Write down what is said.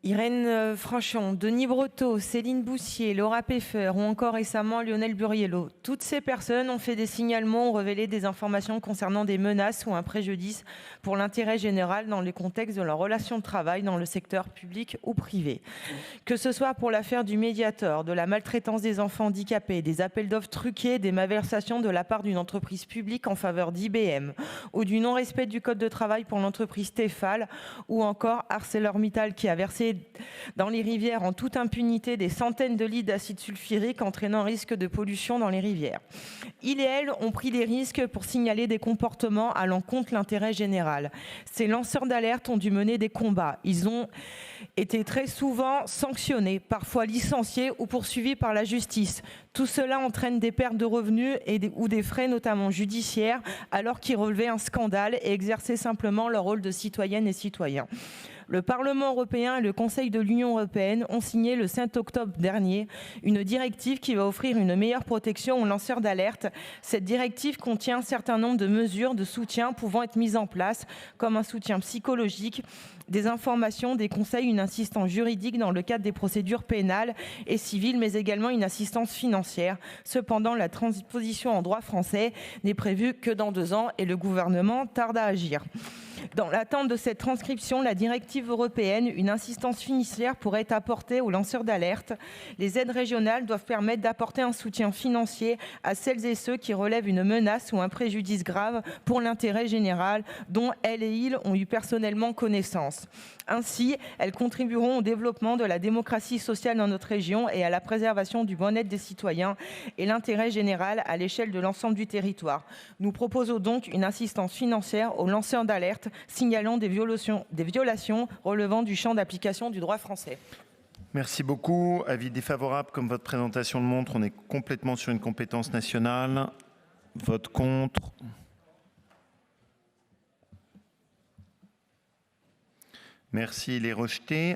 Irène Franchon, Denis Breteau, Céline Boussier, Laura Peffer ou encore récemment Lionel Buriello. Toutes ces personnes ont fait des signalements ou révélé des informations concernant des menaces ou un préjudice pour l'intérêt général dans le contexte de leur relation de travail dans le secteur public ou privé. Que ce soit pour l'affaire du Mediator, de la maltraitance des enfants handicapés, des appels d'offres truqués, des malversations de la part d'une entreprise publique en faveur d'IBM ou du non-respect du code de travail pour l'entreprise Tefal ou encore ArcelorMittal qui a versé dans les rivières en toute impunité des centaines de litres d'acide sulfurique entraînant un risque de pollution dans les rivières. Ils et elles ont pris des risques pour signaler des comportements allant contre l'intérêt général. Ces lanceurs d'alerte ont dû mener des combats. Ils ont été très souvent sanctionnés, parfois licenciés ou poursuivis par la justice. Tout cela entraîne des pertes de revenus ou des frais notamment judiciaires alors qu'ils relevaient un scandale et exerçaient simplement leur rôle de citoyennes et citoyens. Le Parlement européen et le Conseil de l'Union européenne ont signé le 5 octobre dernier une directive qui va offrir une meilleure protection aux lanceurs d'alerte. Cette directive contient un certain nombre de mesures de soutien pouvant être mises en place, comme un soutien psychologique, des informations, des conseils, une assistance juridique dans le cadre des procédures pénales et civiles, mais également une assistance financière. Cependant, la transposition en droit français n'est prévue que dans 2 ans et le gouvernement tarde à agir. Dans l'attente de cette transcription, la directive européenne, une assistance financière pourrait être apportée aux lanceurs d'alerte. Les aides régionales doivent permettre d'apporter un soutien financier à celles et ceux qui relèvent une menace ou un préjudice grave pour l'intérêt général dont elles et ils ont eu personnellement connaissance. Ainsi, elles contribueront au développement de la démocratie sociale dans notre région et à la préservation du bien-être des citoyens et l'intérêt général à l'échelle de l'ensemble du territoire. Nous proposons donc une assistance financière aux lanceurs d'alerte signalant des violations relevant du champ d'application du droit français. Merci beaucoup. Avis défavorable, comme votre présentation le montre, on est complètement sur une compétence nationale. Vote contre. Merci, il est rejeté.